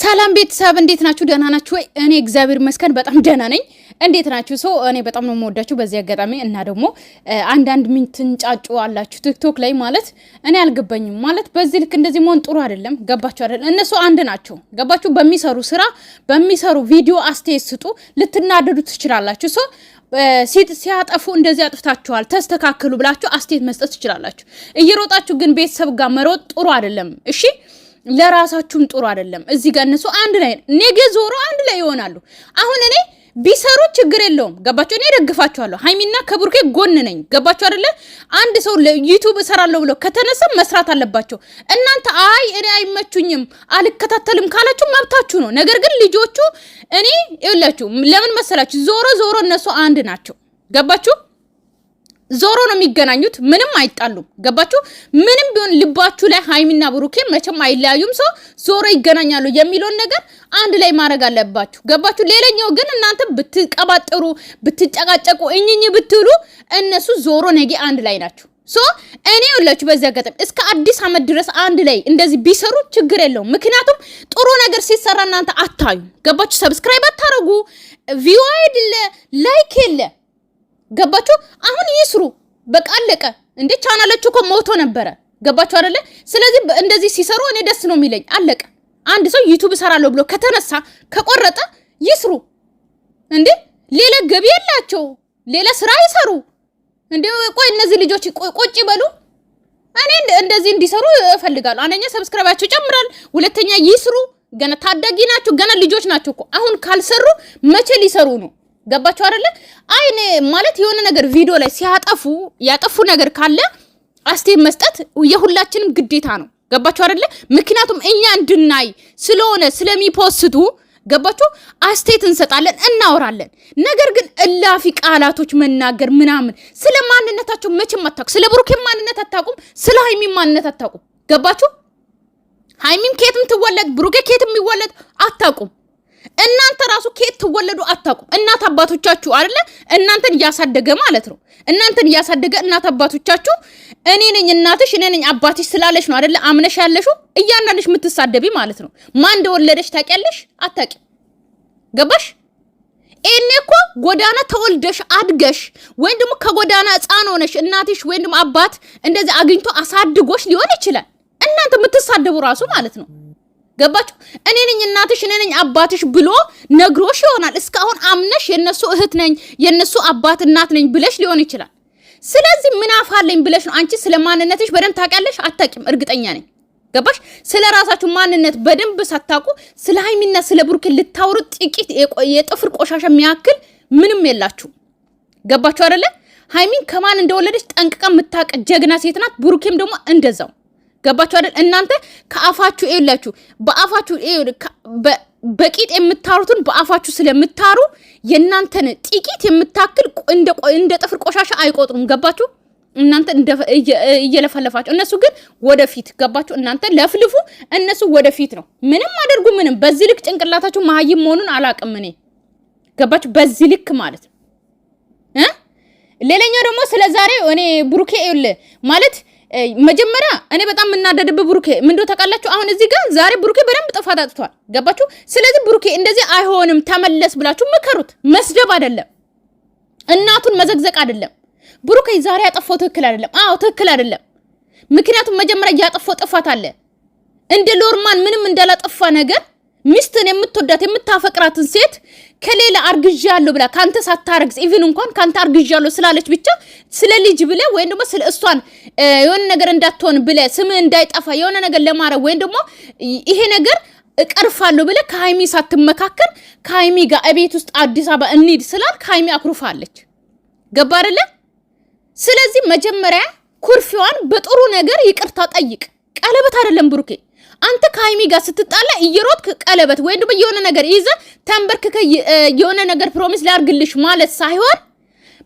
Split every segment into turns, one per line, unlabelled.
ሰላም ቤተሰብ እንዴት ናችሁ? ደህና ናችሁ ወይ? እኔ እግዚአብሔር ይመስገን በጣም ደህና ነኝ። እንዴት ናችሁ? እኔ በጣም ነው የምወዳችሁ በዚህ አጋጣሚ እና ደግሞ አንዳንድ ምንትንጫጩ አላችሁ ቲክቶክ ላይ ማለት እኔ አልገባኝም ማለት በዚህ ልክ እንደዚህ መሆን ጥሩ አይደለም። ገባችሁ አይደል? እነሱ አንድ ናቸው። ገባችሁ? በሚሰሩ ስራ በሚሰሩ ቪዲዮ አስተያየት ስጡ። ልትናደዱ ትችላላችሁ። ሲያጠፉ እንደዚህ አጥፍታችኋል ተስተካክሉ ብላችሁ አስተያየት መስጠት ትችላላችሁ። እየሮጣችሁ ግን ቤተሰብ ጋር መሮጥ ጥሩ አይደለም። እሺ ለራሳችሁም ጥሩ አይደለም። እዚህ ጋር እነሱ አንድ ላይ ነገ ዞሮ አንድ ላይ ይሆናሉ። አሁን እኔ ቢሰሩ ችግር የለውም። ገባችሁ? እኔ ደግፋችኋለሁ። ሃይሚና ከብሩኬ ጎን ነኝ። ገባችሁ አይደለ? አንድ ሰው ዩቲዩብ እሰራለሁ ብሎ ከተነሳ መስራት አለባቸው። እናንተ አይ እኔ አይመቹኝም አልከታተልም ካላችሁ መብታችሁ ነው። ነገር ግን ልጆቹ እኔ ይኸውላችሁ ለምን መሰላችሁ? ዞሮ እነሱ አንድ ናቸው። ገባችሁ? ዞሮ ነው የሚገናኙት። ምንም አይጣሉም። ገባችሁ? ምንም ቢሆን ልባችሁ ላይ ሃይሚና ብሩኬ መቼም አይለያዩም። ዞሮ ይገናኛሉ የሚለውን ነገር አንድ ላይ ማድረግ አለባችሁ። ገባችሁ? ሌላኛው ግን እናንተ ብትቀባጥሩ ብትጨቃጨቁ እኝኝ ብትሉ እነሱ ዞሮ ነገ አንድ ላይ ናቸው። እኔ ሁላችሁ በዚህ አጋጣሚ እስከ አዲስ አመት ድረስ አንድ ላይ እንደዚህ ቢሰሩ ችግር የለውም። ምክንያቱም ጥሩ ነገር ሲሰራ እናንተ አታዩ። ገባችሁ? ሰብስክራይብ አታረጉ፣ ቪው አይደለ ላይክ የለ። ገባችሁ? አሁን ይስሩ በቃ አለቀ። እንዴ ቻናላችሁ እኮ ሞቶ ነበረ። ገባችሁ አይደለ? ስለዚህ እንደዚህ ሲሰሩ እኔ ደስ ነው የሚለኝ። አለቀ። አንድ ሰው ዩቲዩብ እሰራለሁ ብሎ ከተነሳ ከቆረጠ ይስሩ። እንዴ ሌላ ገቢ የላቸው ሌላ ስራ ይሰሩ። እንዴ ቆይ እነዚህ ልጆች ቁጭ ይበሉ። እኔ እንደዚህ እንዲሰሩ እፈልጋለሁ። አንደኛ ሰብስክራይባቸው ይጨምራል፣ ሁለተኛ ይስሩ። ገና ታዳጊ ናቸው፣ ገና ልጆች ናቸው እኮ። አሁን ካልሰሩ መቼ ሊሰሩ ነው? ገባችሁ አይደለ? አይኔ ማለት የሆነ ነገር ቪዲዮ ላይ ያጠፉ ነገር ካለ አስተያየት መስጠት የሁላችንም ግዴታ ነው። ገባችሁ አይደለ? ምክንያቱም እኛ እንድናይ ስለሆነ ስለሚፖስቱ ገባችሁ አስተያየት እንሰጣለን፣ እናወራለን። ነገር ግን እላፊ ቃላቶች መናገር ምናምን ስለ ማንነታቸው መቼም አታውቁም። ስለ ብሩኬ ማንነት አታውቁም፣ ስለ ሃይሚ ማንነት አታውቁም። ገባችሁ? ሃይሚም ከየትም ትወለድ ብሩኬ ከየትም ይወለድ አታውቁም። እናንተ ራሱ ከየት ትወለዱ አታውቁም። እናት አባቶቻችሁ አይደለ እናንተን ያሳደገ ማለት ነው። እናንተን ያሳደገ እናት አባቶቻችሁ እኔ ነኝ እናትሽ እኔ ነኝ አባትሽ ስላለሽ ነው አይደለ አምነሽ ያለሽው እያንዳንድሽ የምትሳደቢ ማለት ነው። ማን እንደወለደሽ ታውቂያለሽ? አታውቂም። ገባሽ? እኔ እኮ ጎዳና ተወልደሽ አድገሽ ወይም ደግሞ ከጎዳና ሕፃን ሆነሽ እናትሽ ወይም ደግሞ አባት እንደዚህ አግኝቶ አሳድጎሽ ሊሆን ይችላል። እናንተ የምትሳደቡ ራሱ ማለት ነው። ገባችሁ? እኔ ነኝ እናትሽ እኔ ነኝ አባትሽ ብሎ ነግሮሽ ይሆናል። እስካሁን አምነሽ የነሱ እህት ነኝ የነሱ አባት እናት ነኝ ብለሽ ሊሆን ይችላል። ስለዚህ ምን አፋለኝ ብለሽ ነው አንቺ ስለማንነትሽ በደንብ ታውቂያለሽ? አታውቂም። እርግጠኛ ነኝ። ገባሽ? ስለ ራሳችሁ ማንነት በደንብ ሳታውቁ ስለ ሃይሚና ስለ ብሩኬ ልታወሩ ጥቂት የጥፍር ቆሻሻ የሚያክል ምንም የላችሁ። ገባችሁ አይደለ? ሃይሚን ከማን እንደወለደች ጠንቅቃ የምታውቅ ጀግና ሴት ናት። ብሩኬም ደግሞ እንደዛው። ገባችሁ አይደል? እናንተ ከአፋችሁ ይላችሁ በአፋችሁ በቂጥ የምታሩትን በአፋችሁ ስለምታሩ የናንተን ጥቂት የምታክል እንደ ጥፍር ቆሻሻ አይቆጥሩም። ገባችሁ? እናንተ እየለፈለፋችሁ እነሱ ግን ወደፊት። ገባችሁ? እናንተ ለፍልፉ እነሱ ወደፊት ነው። ምንም አድርጉ ምንም። በዚህ ልክ ጭንቅላታችሁ መሀይም መሆኑን አላቅም እኔ። ገባችሁ? በዚህ ልክ ማለት ሌላኛው ደግሞ ስለዛሬ እኔ ብሩኬ ማለት መጀመሪያ እኔ በጣም የምናደድብ ብሩኬ ምንድነው ታውቃላችሁ? አሁን እዚህ ጋር ዛሬ ብሩኬ በደንብ ጥፋት አጥቷል። ገባችሁ? ስለዚህ ብሩኬ እንደዚህ አይሆንም ተመለስ ብላችሁ መከሩት። መስደብ አይደለም፣ እናቱን መዘግዘቅ አይደለም። ብሩኬ ዛሬ ያጠፋው ትክክል አይደለም። አዎ ትክክል አይደለም። ምክንያቱም መጀመሪያ ያጠፋው ጥፋት አለ። እንደ ሎርማን ምንም እንዳላጠፋ ነገር ሚስትን የምትወዳት የምታፈቅራትን ሴት ከሌላ አርግዣለሁ ብላ ካንተ ሳታረግዝ ኢቭን እንኳን ካንተ አርግዣለሁ ስላለች ብቻ ስለ ልጅ ብለ ወይም ደግሞ ስለ እሷን የሆነ ነገር እንዳትሆን ብለ ስም እንዳይጠፋ የሆነ ነገር ለማረግ ወይም ደግሞ ይሄ ነገር እቀርፋለሁ ብለ ከሃይሚ ሳትመካከል ከሃይሚ ጋር እቤት ውስጥ አዲስ አበባ እንሂድ ስላል ከሃይሚ አኩርፋለች። ገባ አይደለ? ስለዚህ መጀመሪያ ኩርፊዋን በጥሩ ነገር ይቅርታ ጠይቅ። ቀለበት አይደለም ብሩኬ አንተ ከሃይሚ ጋር ስትጣላ እየሮጥክ ቀለበት ወይ ደግሞ የሆነ ነገር ይዘ ተንበርክከ የሆነ ነገር ፕሮሚስ ላርግልሽ ማለት ሳይሆን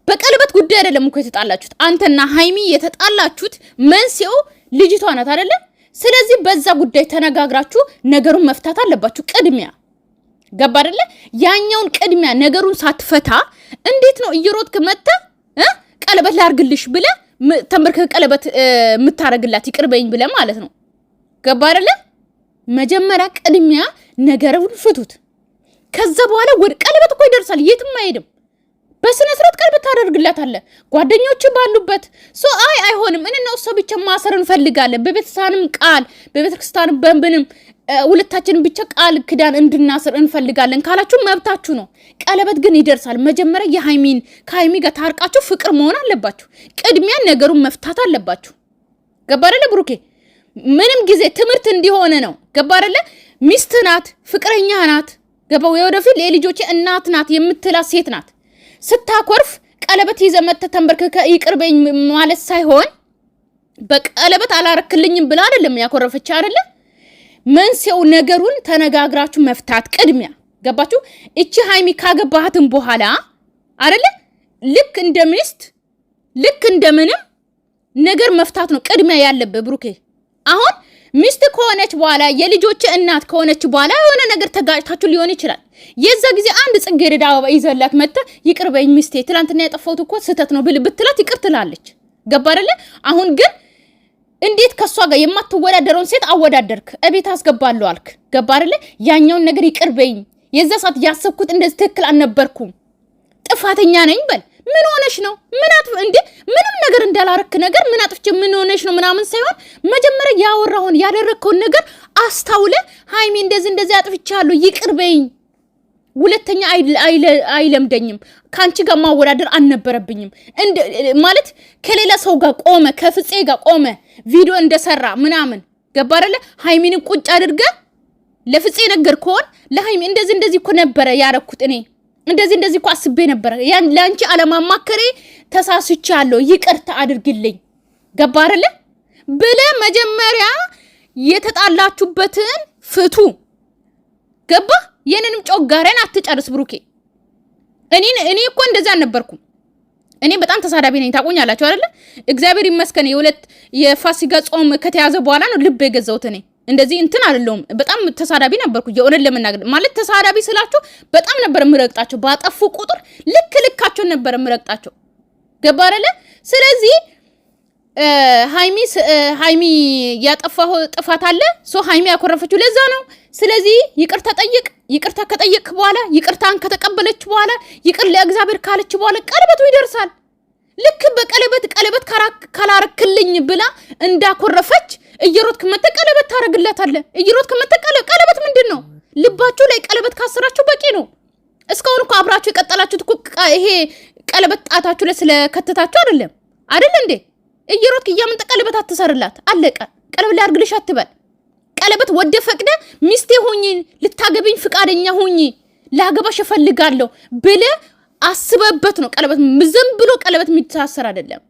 በቀለበት ጉዳይ አይደለም እኮ የተጣላችሁት። አንተና ሃይሚ የተጣላችሁት መንስኤው ልጅቷ ናት አይደለ? ስለዚህ በዛ ጉዳይ ተነጋግራችሁ ነገሩን መፍታት አለባችሁ ቅድሚያ። ገባ አይደለ? ያኛውን ቅድሚያ ነገሩን ሳትፈታ እንዴት ነው እየሮጥክ መጣ ቀለበት ላርግልሽ ብለ ተንበርክከ ቀለበት የምታረግላት ይቅርበኝ ብለ ማለት ነው። ገባ አይደለ? መጀመሪያ ቅድሚያ ነገሩን ፍቱት። ከዛ በኋላ ወደ ቀለበት እኮ ይደርሳል፣ የትም አይሄድም። በስነ ስርዓት ቀለበት ታደርግላታለህ ጓደኞች ባሉበት። አይሆንም እኔና እሷ ብቻ ማሰር እንፈልጋለን፣ በቤተክርስቲያንም ቃል በቤተክርስቲያንም በእንብንም ሁለታችንን ብቻ ቃል ክዳን እንድናስር እንፈልጋለን ካላችሁ መብታችሁ ነው። ቀለበት ግን ይደርሳል። መጀመሪያ ከሀይሚ ጋር ታርቃችሁ ፍቅር መሆን አለባችሁ። ቅድሚያ ነገሩን መፍታት አለባችሁ። ገባ አይደለ ብሩኬ? ምንም ጊዜ ትምህርት እንዲሆነ ነው። ገባ አይደለ? ሚስት ናት፣ ፍቅረኛ ናት። ገባው? የወደፊት የልጆቼ እናት ናት የምትላት ሴት ናት። ስታኮርፍ ቀለበት ይዘህ መተህ ተንበርክከ ይቅርበኝ ማለት ሳይሆን በቀለበት አላረክልኝም ብላ አይደለም ያኮረፈች አይደለ? መንስኤው ነገሩን ተነጋግራችሁ መፍታት ቅድሚያ። ገባችሁ? እቺ ሀይሚ ካገባሃትን በኋላ አይደለ ልክ እንደ ሚስት ልክ እንደምንም ነገር መፍታት ነው ቅድሚያ ያለበት ብሩኬ። አሁን ሚስት ከሆነች በኋላ የልጆች እናት ከሆነች በኋላ የሆነ ነገር ተጋጭታችሁ ሊሆን ይችላል። የዛ ጊዜ አንድ ጽጌረዳ አበባ ይዘላት መጣ ይቅርበኝ ሚስቴ ትላንትና ያጠፋሁት እኮ ስህተት ነው ብትላት ይቅር ትላለች። ገባ አይደለ? አሁን ግን እንዴት ከሷ ጋር የማትወዳደረውን ሴት አወዳደርክ? እቤት አስገባለሁ አልክ። ገባ አይደለ? ያኛውን ነገር ይቅርበኝ፣ የዛ ሰዓት ያሰብኩት እንደዚህ ትክክል አልነበርኩም፣ ጥፋተኛ ነኝ በል። ምን ሆነሽ ነው? ምንም ነገር እንዳላረክ ነገር ምን አጥፍቼ ምን ሆነሽ ነው ምናምን ሳይሆን መጀመሪያ ያወራውን ያደረከውን ነገር አስታውለ ሀይሚ እንደዚህ አጥፍቻለሁ ይቅርበኝ፣ ሁለተኛ አይለምደኝም፣ ካንቺ ጋር ማወዳደር አልነበረብኝም ማለት ከሌላ ሰው ጋር ቆመ ከፍፄ ጋር ቆመ ቪዲዮ እንደሰራ ምናምን። ገባ አይደለ? ሀይሚን ቁጭ አድርገ ለፍፄ ነገር ከሆነ ለሀይሚ እንደዚህ እኮ ነበረ ያረኩት እኔ እንደዚህ እኮ አስቤ ነበር፣ ለአንቺ አለማማከሬ ተሳስቻለሁ ይቅርታ አድርግልኝ። ገባ አይደለ? ብለ መጀመሪያ የተጣላችሁበትን ፍቱ። ገባ? የኔንም ጮጋሬን አትጨርስ ብሩኬ። እኔ እኮ እንደዛ አልነበርኩም። እኔ በጣም ተሳዳቢ ነኝ ታቆኛላችሁ አይደለ? እግዚአብሔር ይመስገን የፋሲካ ጾም ከተያዘ በኋላ ነው ልብ የገዛሁት እኔ። እንደዚህ እንትን አይደለም። በጣም ተሳዳቢ ነበርኩ። የሆነ ለመናገር ማለት ተሳዳቢ ስላችሁ በጣም ነበር ምረቅጣቸው። ባጠፉ ቁጥር ልካቸው ነበር ምረቅጣቸው። ገባ አይደለ? ስለዚህ ሃይሚ ያጠፋው ጥፋት አለ። ሃይሚ ያኮረፈችው ለዛ ነው። ስለዚህ ይቅርታ ጠይቅ። ይቅርታ ከጠየቅ በኋላ ይቅርታን ከተቀበለች በኋላ ይቅር ለእግዚአብሔር ካለች በኋላ ቀለበቱ ይደርሳል። ልክ በቀለበት ካላረክልኝ ብላ እንዳኮረፈች እየሮጥክ መተ ቀለበት ታረግላታለህ። እየሮጥክ መተ ቀለበት ምንድን ነው? ልባችሁ ላይ ቀለበት ካሰራችሁ በቂ ነው። እስካሁን እኮ አብራችሁ የቀጠላችሁት እኮ ይሄ ቀለበት ጣታችሁ ላይ ስለከተታችሁ አይደል እንዴ? እየሮጥክ እያመጣ ቀለበት አትሰርላት። አለቀ። ቀለበት ላድርግልሽ አትበል። ቀለበት ወደ ፈቅደ ሚስቴ ሁኚ፣ ልታገቢኝ ፍቃደኛ ሁኚ፣ ላገባሽ እፈልጋለሁ ብለ አስበበት ነው ቀለበት። ዝም ብሎ ቀለበት የሚታሰር አይደለም።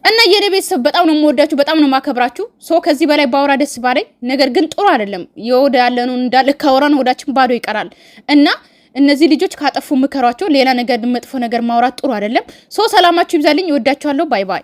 እና የኔ ቤተሰብ በጣም ነው የምወዳችሁ፣ በጣም ነው ማከብራችሁ። ከዚህ በላይ ባወራ ደስ ባለኝ፣ ነገር ግን ጥሩ አይደለም። የወደ ያለኑ እንዳለ ካወራን ወዳችን ባዶ ይቀራል። እና እነዚህ ልጆች ካጠፉ ምከሯቸው። ሌላ ነገር መጥፎ ነገር ማውራት ጥሩ አይደለም። ሰላማችሁ ይብዛልኝ። እወዳችኋለሁ። ባይ ባይ።